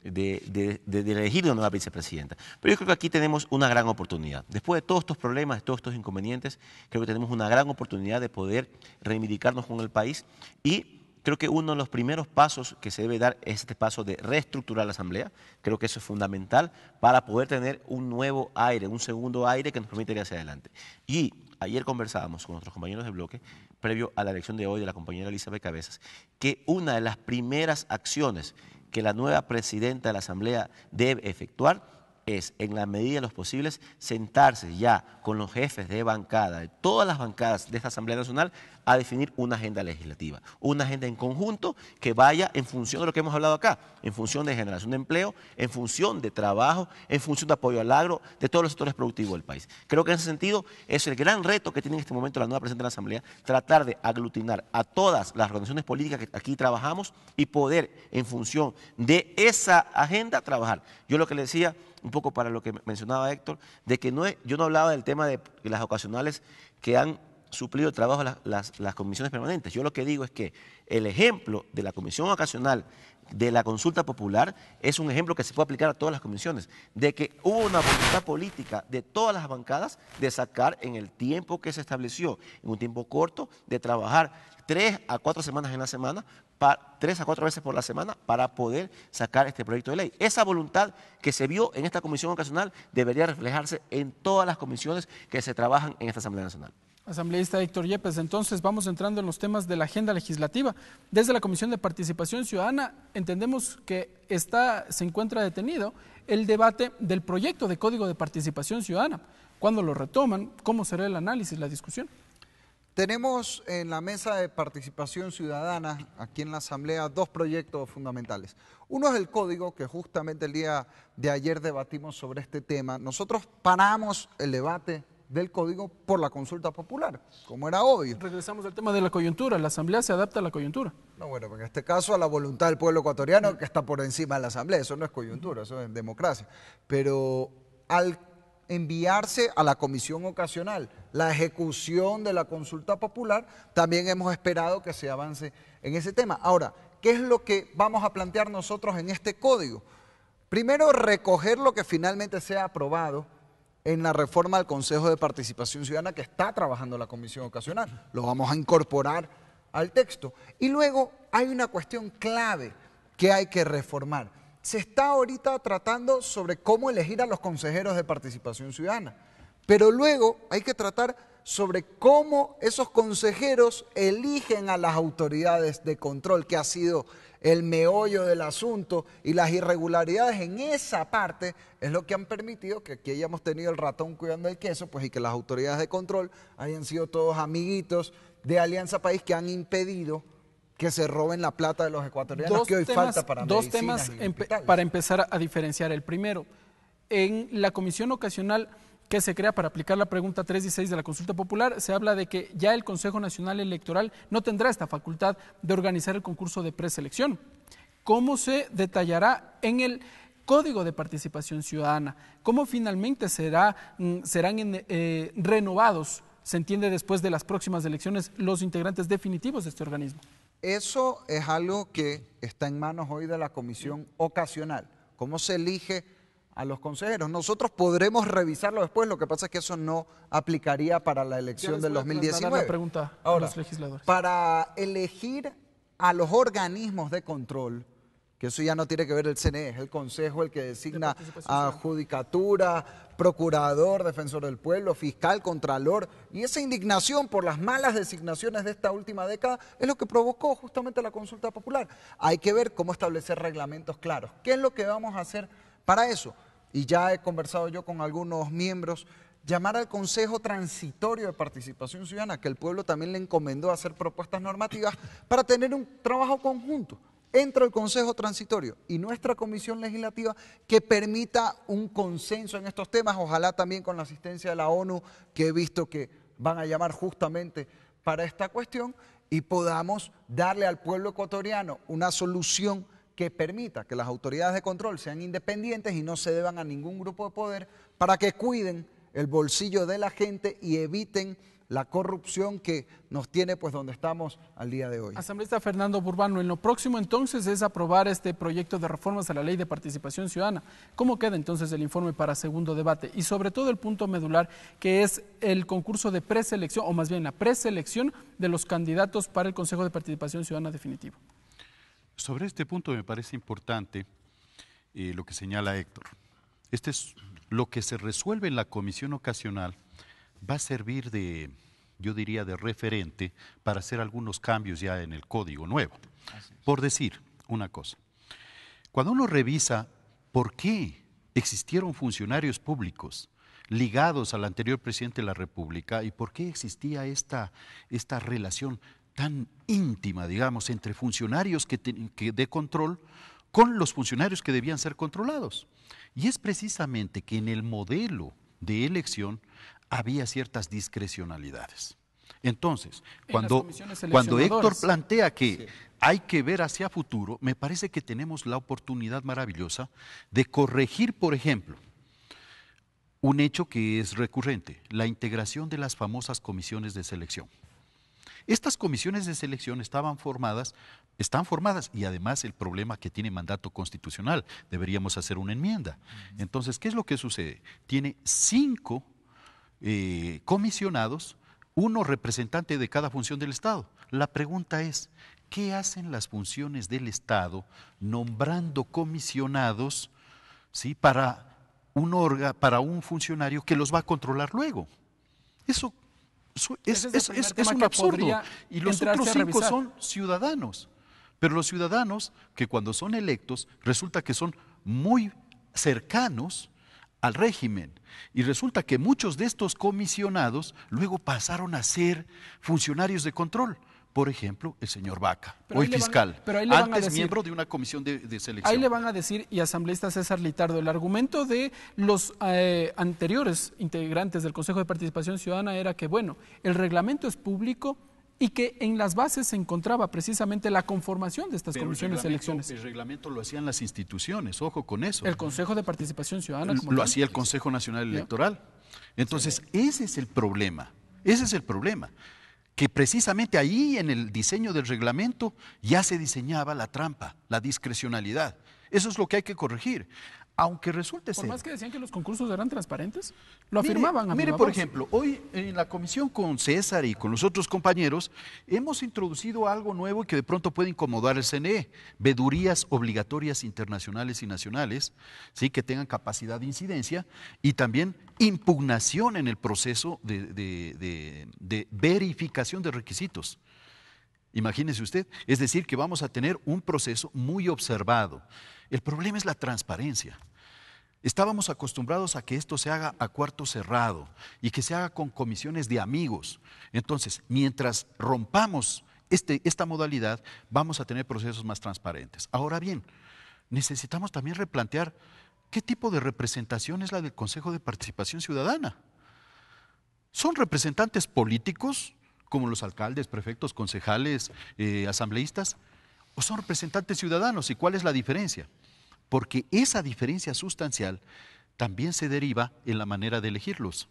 elegir una nueva vicepresidenta. Pero yo creo que aquí tenemos una gran oportunidad. Después de todos estos problemas, de todos estos inconvenientes, creo que tenemos una gran oportunidad de poder reivindicarnos con el país, y creo que uno de los primeros pasos que se debe dar es este paso de reestructurar la Asamblea. Creo que eso es fundamental para poder tener un nuevo aire, un segundo aire que nos permita ir hacia adelante. Y ayer conversábamos con nuestros compañeros de bloque, previo a la elección de hoy de la compañera Elizabeth Cabezas, que una de las primeras acciones que la nueva presidenta de la Asamblea debe efectuar es, en la medida de los posibles, sentarse ya con los jefes de bancada, de todas las bancadas de esta Asamblea Nacional, a definir una agenda legislativa, una agenda en conjunto que vaya en función de lo que hemos hablado acá, en función de generación de empleo, en función de trabajo, en función de apoyo al agro, de todos los sectores productivos del país. Creo que en ese sentido es el gran reto que tiene en este momento la nueva presidenta de la Asamblea, tratar de aglutinar a todas las organizaciones políticas que aquí trabajamos y poder, en función de esa agenda, trabajar. Yo lo que le decía, un poco para lo que mencionaba Héctor, de que yo no hablaba del tema de las ocasionales que han suplido el trabajo de las comisiones permanentes. Yo lo que digo es que el ejemplo de la comisión ocasional de la consulta popular es un ejemplo que se puede aplicar a todas las comisiones, de que hubo una voluntad política de todas las bancadas de sacar en el tiempo que se estableció, en un tiempo corto, de trabajar 3 a 4 semanas en la semana, 3 a 4 veces por la semana, para poder sacar este proyecto de ley. Esa voluntad que se vio en esta comisión ocasional debería reflejarse en todas las comisiones que se trabajan en esta Asamblea Nacional. Asambleísta Héctor Yepes, entonces vamos entrando en los temas de la agenda legislativa. Desde la Comisión de Participación Ciudadana entendemos que se encuentra detenido el debate del proyecto de Código de Participación Ciudadana. ¿Cuándo lo retoman? ¿Cómo será el análisis, la discusión? Tenemos en la mesa de participación ciudadana, aquí en la Asamblea, 2 proyectos fundamentales. Uno es el código, que justamente el día de ayer debatimos sobre este tema. Nosotros paramos el debate del código por la consulta popular, como era obvio. Regresamos al tema de la coyuntura. La Asamblea se adapta a la coyuntura. No, bueno, en este caso a la voluntad del pueblo ecuatoriano, que está por encima de la Asamblea. Eso no es coyuntura, eso es democracia. Pero al enviarse a la comisión ocasional la ejecución de la consulta popular, también hemos esperado que se avance en ese tema. Ahora, ¿qué es lo que vamos a plantear nosotros en este código? Primero, recoger lo que finalmente sea aprobado en la reforma del Consejo de Participación Ciudadana que está trabajando la comisión ocasional. Lo vamos a incorporar al texto. Y luego hay una cuestión clave que hay que reformar. Se está ahorita tratando sobre cómo elegir a los consejeros de participación ciudadana, pero luego hay que tratar sobre cómo esos consejeros eligen a las autoridades de control, que ha sido el meollo del asunto, y las irregularidades en esa parte es lo que han permitido que aquí hayamos tenido el ratón cuidando el queso, pues, y que las autoridades de control hayan sido todos amiguitos de Alianza País que han impedido que se roben la plata de los ecuatorianos que hoy falta para dos temas para empezar a diferenciar. El primero, en la comisión ocasional que se crea para aplicar la pregunta 3 y 6 de la consulta popular, se habla de que ya el Consejo Nacional Electoral no tendrá esta facultad de organizar el concurso de preselección. ¿Cómo se detallará en el Código de Participación Ciudadana? ¿Cómo finalmente serán renovados, se entiende, después de las próximas elecciones, los integrantes definitivos de este organismo? Eso es algo que está en manos hoy de la comisión ocasional. ¿Cómo se elige a los consejeros? Nosotros podremos revisarlo después, lo que pasa es que eso no aplicaría para la elección del 2019. La pregunta ahora, a los legisladores. Para elegir a los organismos de control, que eso ya no tiene que ver el CNE, es el Consejo el que designa a Judicatura, Procurador, Defensor del Pueblo, Fiscal, Contralor, y esa indignación por las malas designaciones de esta última década es lo que provocó justamente la consulta popular. Hay que ver cómo establecer reglamentos claros. ¿Qué es lo que vamos a hacer para eso? Y ya he conversado yo con algunos miembros, llamar al Consejo Transitorio de Participación Ciudadana, que el pueblo también le encomendó hacer propuestas normativas para tener un trabajo conjunto entre el Consejo Transitorio y nuestra Comisión Legislativa que permita un consenso en estos temas, ojalá también con la asistencia de la ONU, que he visto que van a llamar justamente para esta cuestión, y podamos darle al pueblo ecuatoriano una solución que permita que las autoridades de control sean independientes y no se deban a ningún grupo de poder, para que cuiden el bolsillo de la gente y eviten la corrupción que nos tiene pues donde estamos al día de hoy. Asambleísta Fernando Burbano, en lo próximo entonces es aprobar este proyecto de reformas a la Ley de Participación Ciudadana. ¿Cómo queda entonces el informe para segundo debate? Y sobre todo el punto medular, que es el concurso de preselección, o más bien la preselección de los candidatos para el Consejo de Participación Ciudadana definitivo. Sobre este punto me parece importante lo que señala Héctor. Este es lo que se resuelve en la comisión ocasional, va a servir de, yo diría, de referente para hacer algunos cambios ya en el código nuevo. Por decir una cosa, cuando uno revisa por qué existieron funcionarios públicos ligados al anterior presidente de la República y por qué existía esta relación tan íntima, digamos, entre funcionarios de control con los funcionarios que debían ser controlados. Y es precisamente que en el modelo de elección había ciertas discrecionalidades. Entonces, cuando Héctor plantea que hay que ver hacia futuro, me parece que tenemos la oportunidad maravillosa de corregir, por ejemplo, un hecho que es recurrente, la integración de las famosas comisiones de selección. Estas comisiones de selección están formadas y además el problema que tiene mandato constitucional, deberíamos hacer una enmienda. Entonces, ¿qué es lo que sucede? Tiene 5 comisionados, 1 representante de cada función del Estado. La pregunta es, ¿qué hacen las funciones del Estado nombrando comisionados, ¿sí?, para un funcionario que los va a controlar luego? Eso es un absurdo. Y los otros 5 son ciudadanos. Pero los ciudadanos que cuando son electos resulta que son muy cercanos al régimen. Y resulta que muchos de estos comisionados luego pasaron a ser funcionarios de control. Por ejemplo, el señor Vaca, hoy fiscal, antes miembro de una comisión de selección. Ahí le van a decir, y asambleísta César Litardo, el argumento de los anteriores integrantes del Consejo de Participación Ciudadana era que, bueno, el reglamento es público y que en las bases se encontraba precisamente la conformación de estas comisiones de elecciones. El reglamento lo hacían las instituciones, ojo con eso. El Consejo de Participación Ciudadana. Lo hacía el Consejo Nacional Electoral. Entonces, ese es el problema, que precisamente ahí en el diseño del reglamento ya se diseñaba la trampa, la discrecionalidad. Eso es lo que hay que corregir. Aunque resulte ser... Por más que decían que los concursos eran transparentes, lo afirmaban. Mire, por ejemplo, hoy en la comisión con César y con los otros compañeros hemos introducido algo nuevo que de pronto puede incomodar al CNE, vedurías obligatorias internacionales y nacionales, ¿sí?, que tengan capacidad de incidencia y también impugnación en el proceso de verificación de requisitos. Imagínese usted, es decir, que vamos a tener un proceso muy observado. El problema es la transparencia. Estábamos acostumbrados a que esto se haga a cuarto cerrado y que se haga con comisiones de amigos. Entonces, mientras rompamos esta modalidad, vamos a tener procesos más transparentes. Ahora bien, necesitamos también replantear qué tipo de representación es la del Consejo de Participación Ciudadana. ¿Son representantes políticos, como los alcaldes, prefectos, concejales, asambleístas, o son representantes ciudadanos? ¿Y cuál es la diferencia? Porque esa diferencia sustancial también se deriva en la manera de elegirlos,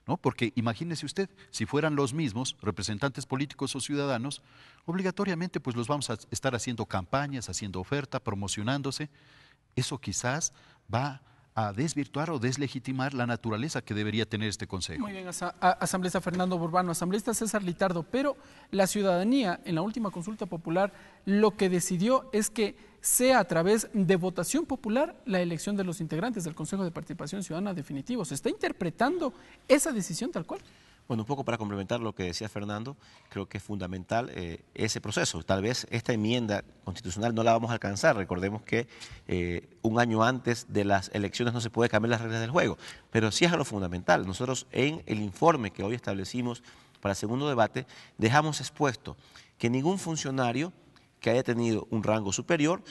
¿no? Porque imagínese usted, si fueran los mismos, representantes políticos o ciudadanos, obligatoriamente pues los vamos a estar haciendo campañas, haciendo oferta, promocionándose. Eso quizás va a desvirtuar o deslegitimar la naturaleza que debería tener este Consejo. Muy bien, asambleísta Fernando Burbano, asambleísta César Litardo, pero la ciudadanía en la última consulta popular lo que decidió es que sea a través de votación popular la elección de los integrantes del Consejo de Participación Ciudadana definitivo. ¿Se está interpretando esa decisión tal cual? Bueno, un poco para complementar lo que decía Fernando, creo que es fundamental ese proceso. Tal vez esta enmienda constitucional no la vamos a alcanzar. Recordemos que un año antes de las elecciones no se puede cambiar las reglas del juego, pero sí es algo fundamental. Nosotros en el informe que hoy establecimos para el segundo debate dejamos expuesto que ningún funcionario que haya tenido un rango superior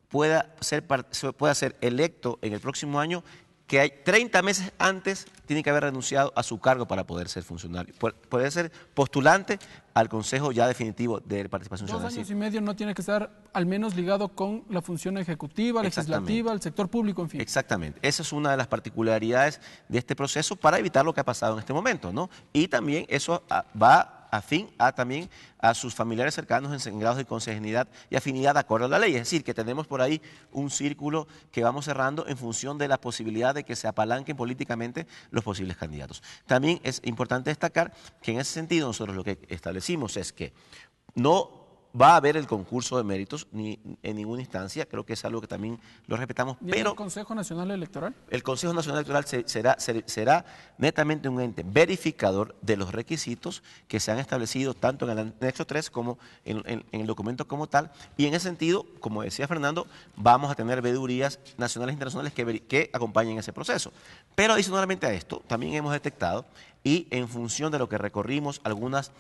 pueda ser electo en el próximo año, que hay 30 meses antes tiene que haber renunciado a su cargo para poder ser funcionario, poder ser postulante al Consejo ya definitivo de Participación Ciudadana. 2 años y medio no tiene que estar al menos ligado con la función ejecutiva, legislativa, el sector público, en fin. Exactamente, esa es una de las particularidades de este proceso para evitar lo que ha pasado en este momento, ¿no? Y también eso va afín también a sus familiares cercanos en grados de consanguinidad y afinidad de acuerdo a la ley. Es decir, que tenemos por ahí un círculo que vamos cerrando en función de la posibilidad de que se apalanquen políticamente los posibles candidatos. También es importante destacar que en ese sentido nosotros lo que establecimos es que no va a haber el concurso de méritos ni en ninguna instancia, creo que es algo que también lo respetamos. Pero ¿el Consejo Nacional Electoral? El Consejo Nacional Electoral será netamente un ente verificador de los requisitos que se han establecido tanto en el anexo 3 como en el documento como tal, y en ese sentido, como decía Fernando, vamos a tener veedurías nacionales e internacionales que acompañen ese proceso. Pero adicionalmente a esto, también hemos detectado, y en función de lo que recorrimos algunas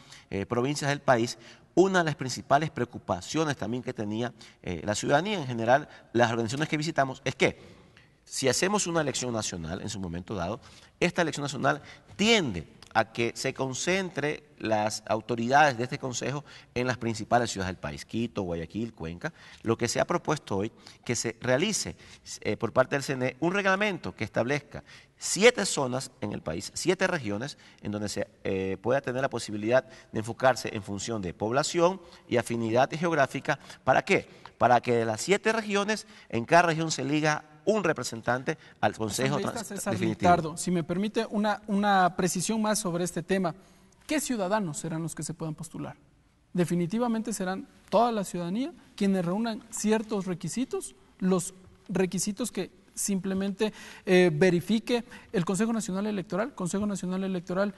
provincias del país, una de las principales preocupaciones también que tenía la ciudadanía en general, las organizaciones que visitamos, es que si hacemos una elección nacional en su momento dado, esta elección nacional tiende a que se concentre las autoridades de este Consejo en las principales ciudades del país, Quito, Guayaquil, Cuenca. Lo que se ha propuesto hoy, que se realice por parte del CNE un reglamento que establezca 7 zonas en el país, 7 regiones, en donde se pueda tener la posibilidad de enfocarse en función de población y afinidad geográfica. ¿Para qué? Para que de las 7 regiones, en cada región se liga un representante al Consejo Definitivo. Ricardo, si me permite una precisión más sobre este tema, ¿qué ciudadanos serán los que se puedan postular? Definitivamente serán toda la ciudadanía quienes reúnan ciertos requisitos, los requisitos que simplemente verifique el Consejo Nacional Electoral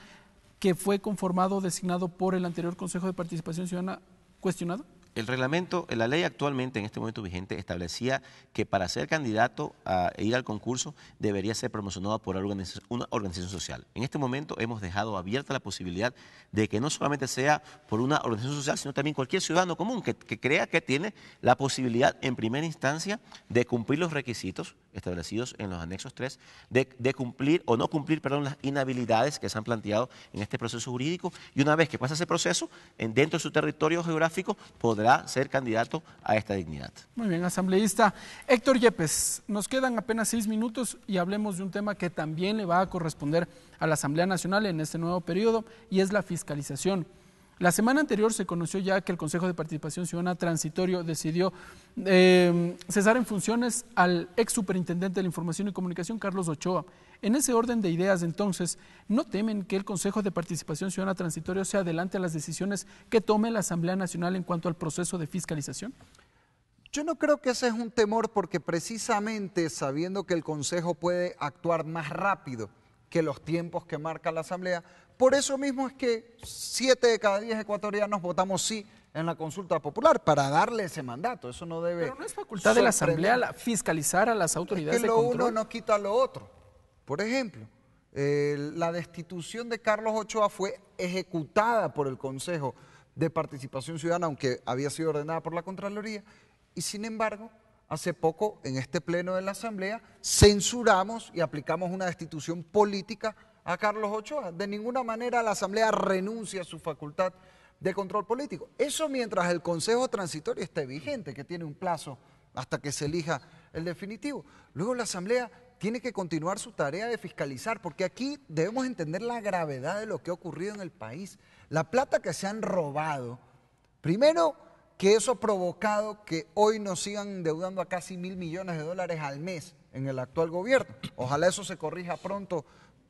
que fue conformado, designado por el anterior Consejo de Participación Ciudadana cuestionado. El reglamento, la ley actualmente en este momento vigente establecía que para ser candidato a ir al concurso debería ser promocionado por una organización social. En este momento hemos dejado abierta la posibilidad de que no solamente sea por una organización social, sino también cualquier ciudadano común que crea que tiene la posibilidad en primera instancia de cumplir los requisitos establecidos en los anexos 3, de cumplir o no cumplir, las inhabilidades que se han planteado en este proceso jurídico, y una vez que pasa ese proceso, dentro de su territorio geográfico podrá ser candidato a esta dignidad. Muy bien, asambleísta Héctor Yepes, nos quedan apenas 6 minutos y hablemos de un tema que también le va a corresponder a la Asamblea Nacional en este nuevo periodo, y es la fiscalización. La semana anterior se conoció ya que el Consejo de Participación Ciudadana Transitorio decidió cesar en funciones al ex superintendente de la Información y Comunicación, Carlos Ochoa. En ese orden de ideas, entonces, ¿no temen que el Consejo de Participación Ciudadana Transitorio se adelante a las decisiones que tome la Asamblea Nacional en cuanto al proceso de fiscalización? Yo no creo que ese es un temor, porque precisamente sabiendo que el Consejo puede actuar más rápido que los tiempos que marca la Asamblea, por eso mismo es que 7 de cada 10 ecuatorianos votamos sí en la consulta popular, para darle ese mandato. Eso no debe... Pero no es facultad de la Asamblea fiscalizar a las autoridades de control. Es que lo uno no quita lo otro. Por ejemplo, la destitución de Carlos Ochoa fue ejecutada por el Consejo de Participación Ciudadana, aunque había sido ordenada por la Contraloría, y sin embargo, hace poco, en este pleno de la Asamblea, censuramos y aplicamos una destitución política a Carlos Ochoa. De ninguna manera la Asamblea renuncia a su facultad de control político. Eso mientras el Consejo Transitorio esté vigente, que tiene un plazo hasta que se elija el definitivo. Luego la Asamblea tiene que continuar su tarea de fiscalizar, porque aquí debemos entender la gravedad de lo que ha ocurrido en el país. La plata que se han robado, primero que eso ha provocado que hoy nos sigan endeudando a casi $1.000 millones al mes en el actual gobierno. Ojalá eso se corrija pronto,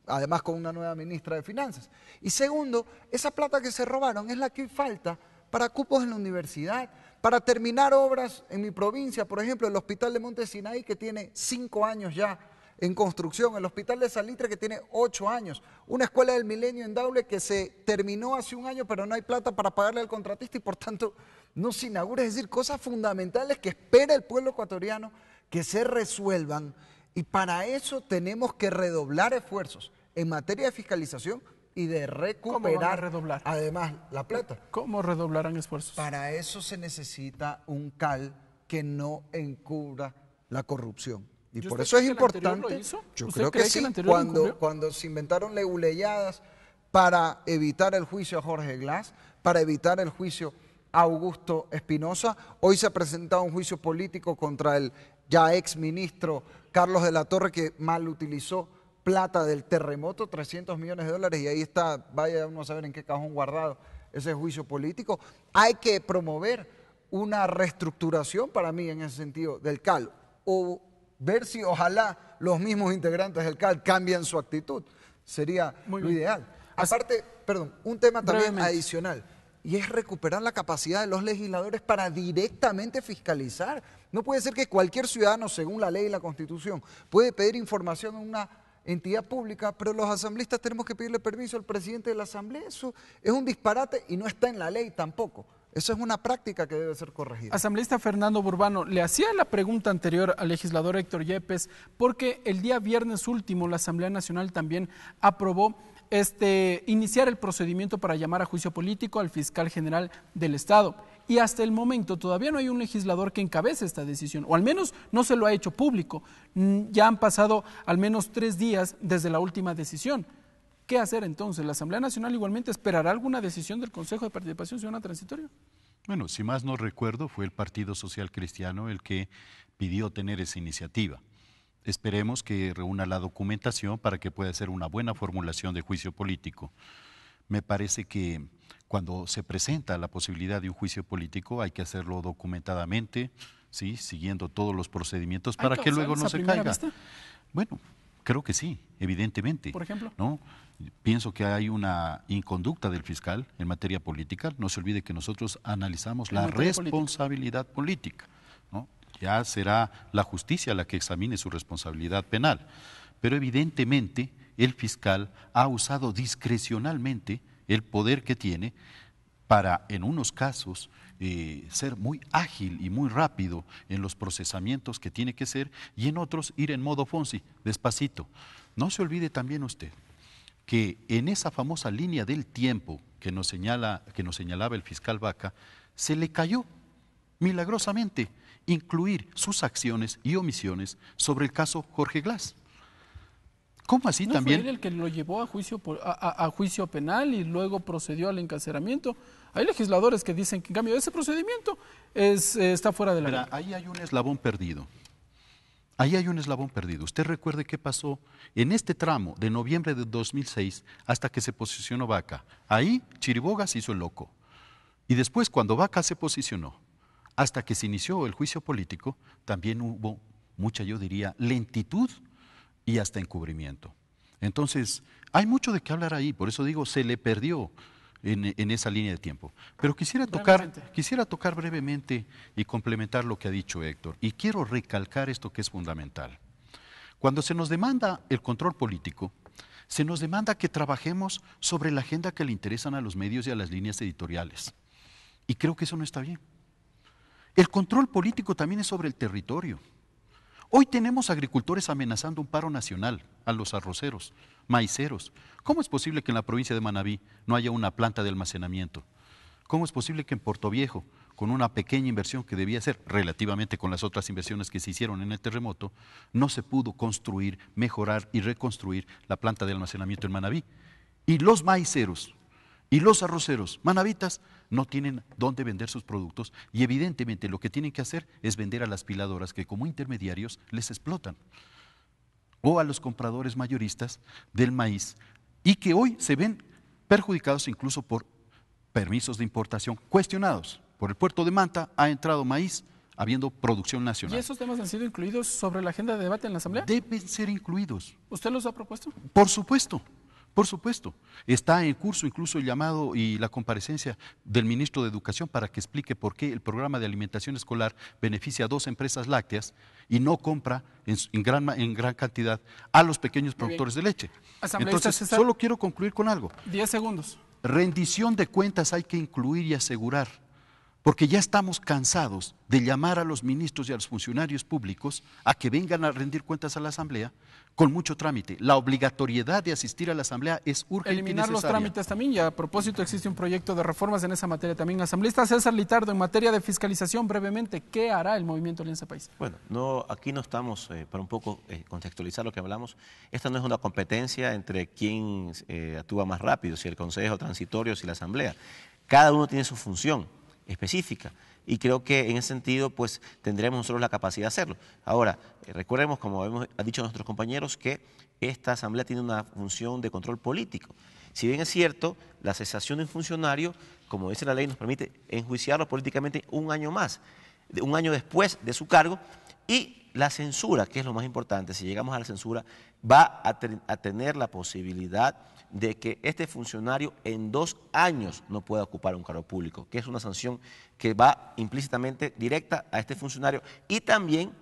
además con una nueva ministra de Finanzas. Y segundo, esa plata que se robaron es la que falta para cupos en la universidad, para terminar obras en mi provincia, por ejemplo, el Hospital de Monte Sinaí, que tiene 5 años ya en construcción, el Hospital de Salitre, que tiene 8 años, una Escuela del Milenio en Daule que se terminó hace 1 año, pero no hay plata para pagarle al contratista y por tanto no se inaugura. Es decir, cosas fundamentales que espera el pueblo ecuatoriano que se resuelvan, y para eso tenemos que redoblar esfuerzos en materia de fiscalización y de recuperar además la plata. ¿Cómo redoblarán esfuerzos? Para eso se necesita un CAL que no encubra la corrupción. Y por eso es importante, yo creo que sí, cuando se inventaron leguleyadas para evitar el juicio a Jorge Glass, para evitar el juicio a Augusto Espinosa, hoy se ha presentado un juicio político contra el ya ex ministro Carlos de la Torre, que mal utilizó plata del terremoto, $300 millones, y ahí está, vaya uno a saber en qué cajón guardado ese juicio político. Hay que promover una reestructuración, para mí, en ese sentido, del CAL, o ver si ojalá los mismos integrantes del CAL cambian su actitud. Sería lo ideal. Aparte, perdón, un tema también adicional, y es recuperar la capacidad de los legisladores para directamente fiscalizar. No puede ser que cualquier ciudadano, según la ley y la Constitución, puede pedir información en una entidad pública, pero los asambleístas tenemos que pedirle permiso al presidente de la Asamblea. Eso es un disparate y no está en la ley tampoco. Eso es una práctica que debe ser corregida. Asambleísta Fernando Burbano, le hacía la pregunta anterior al legislador Héctor Yepes, porque el día viernes último la Asamblea Nacional también aprobó iniciar el procedimiento para llamar a juicio político al fiscal general del Estado. Y hasta el momento todavía no hay un legislador que encabece esta decisión, o al menos no se lo ha hecho público. Ya han pasado al menos 3 días desde la última decisión. ¿Qué hacer entonces? ¿La Asamblea Nacional igualmente esperará alguna decisión del Consejo de Participación Ciudadana Transitorio? Bueno, si más no recuerdo, fue el Partido Social Cristiano el que pidió tener esa iniciativa. Esperemos que reúna la documentación para que pueda ser una buena formulación de juicio político. Me parece que cuando se presenta la posibilidad de un juicio político hay que hacerlo documentadamente, ¿sí? Siguiendo todos los procedimientos para que luego no se caiga. Vista? Bueno, creo que sí, evidentemente. ¿Por ejemplo? ¿No? Pienso que hay una inconducta del fiscal en materia política. No se olvide que nosotros analizamos la responsabilidad política, ¿no? Ya será la justicia la que examine su responsabilidad penal. Pero evidentemente el fiscal ha usado discrecionalmente el poder que tiene para, en unos casos, ser muy ágil y muy rápido en los procesamientos que tiene que ser, y en otros ir en modo Fonsi, despacito. No se olvide también usted que en esa famosa línea del tiempo que nos señalaba el fiscal Vaca, se le cayó milagrosamente incluir sus acciones y omisiones sobre el caso Jorge Glass. ¿Cómo así también? ¿No fue él el que lo llevó a juicio penal y luego procedió al encarcelamiento? Hay legisladores que dicen que en cambio ese procedimiento está fuera de la ley. Ahí hay un eslabón perdido. Ahí hay un eslabón perdido. Usted recuerde qué pasó en este tramo de noviembre de 2006 hasta que se posicionó Vaca. Ahí Chiriboga se hizo el loco. Y después, cuando Vaca se posicionó, hasta que se inició el juicio político, también hubo mucha, yo diría, lentitud y hasta encubrimiento. Entonces, hay mucho de qué hablar ahí. Por eso digo, se le perdió en esa línea de tiempo. Pero quisiera tocar brevemente y complementar lo que ha dicho Héctor. Y quiero recalcar esto que es fundamental. Cuando se nos demanda el control político, se nos demanda que trabajemos sobre la agenda que le interesan a los medios y a las líneas editoriales. Y creo que eso no está bien. El control político también es sobre el territorio. Hoy tenemos agricultores amenazando un paro nacional a los arroceros, maiceros. ¿Cómo es posible que en la provincia de Manabí no haya una planta de almacenamiento? ¿Cómo es posible que en Portoviejo, con una pequeña inversión que debía ser relativamente con las otras inversiones que se hicieron en el terremoto, no se pudo construir, mejorar y reconstruir la planta de almacenamiento en Manabí? Y los maiceros y los arroceros manavitas no tienen dónde vender sus productos y evidentemente lo que tienen que hacer es vender a las piladoras que como intermediarios les explotan, o a los compradores mayoristas del maíz, y que hoy se ven perjudicados incluso por permisos de importación cuestionados. Por el puerto de Manta ha entrado maíz habiendo producción nacional. ¿Y esos temas han sido incluidos sobre la agenda de debate en la Asamblea? Deben ser incluidos. ¿Usted los ha propuesto? Por supuesto. Por supuesto, está en curso incluso el llamado y la comparecencia del ministro de Educación para que explique por qué el programa de alimentación escolar beneficia a 2 empresas lácteas y no compra en gran cantidad a los pequeños productores de leche. Entonces, solo quiero concluir con algo. 10 segundos. Rendición de cuentas hay que incluir y asegurar, porque ya estamos cansados de llamar a los ministros y a los funcionarios públicos a que vengan a rendir cuentas a la Asamblea con mucho trámite. La obligatoriedad de asistir a la Asamblea es urgente y necesaria. Eliminar los trámites también, y a propósito existe un proyecto de reformas en esa materia también. Asambleísta César Litardo, en materia de fiscalización, brevemente, ¿qué hará el Movimiento Alianza País? Bueno, aquí no estamos, para un poco contextualizar lo que hablamos, esta no es una competencia entre quién actúa más rápido, si el Consejo Transitorio, si la Asamblea. Cada uno tiene su función específica y creo que en ese sentido pues tendremos nosotros la capacidad de hacerlo. Ahora, recordemos, como hemos dicho nuestros compañeros, que esta Asamblea tiene una función de control político. Si bien es cierto, la cesación de un funcionario, como dice la ley, nos permite enjuiciarlo políticamente un año más, un año después de su cargo, y la censura, que es lo más importante, si llegamos a la censura, va a tener la posibilidad de que este funcionario en 2 años no pueda ocupar un cargo público, que es una sanción que va implícitamente directa a este funcionario. Y también,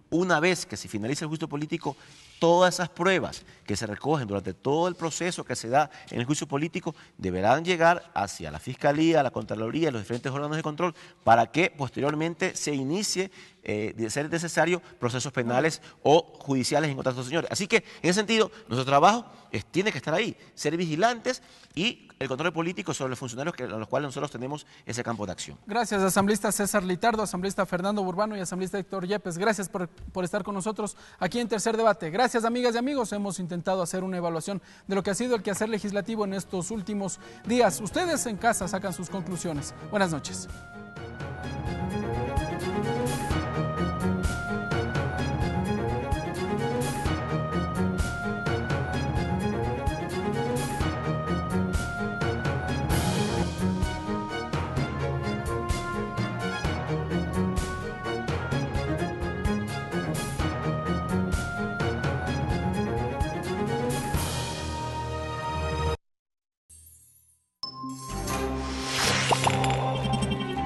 una vez que se finalice el juicio político, todas esas pruebas que se recogen durante todo el proceso que se da en el juicio político deberán llegar hacia la Fiscalía, la Contraloría y los diferentes órganos de control para que posteriormente se inicie de ser necesario, procesos penales o judiciales en contra de estos señores. Así que, en ese sentido, nuestro trabajo tiene que estar ahí, ser vigilantes y el control político sobre los funcionarios a los cuales nosotros tenemos ese campo de acción. Gracias, asambleísta César Litardo, asambleísta Fernando Burbano y asambleísta Héctor Yepes. Gracias por estar con nosotros aquí en Tercer Debate. Gracias, amigas y amigos. Hemos intentado hacer una evaluación de lo que ha sido el quehacer legislativo en estos últimos días. Ustedes en casa sacan sus conclusiones. Buenas noches.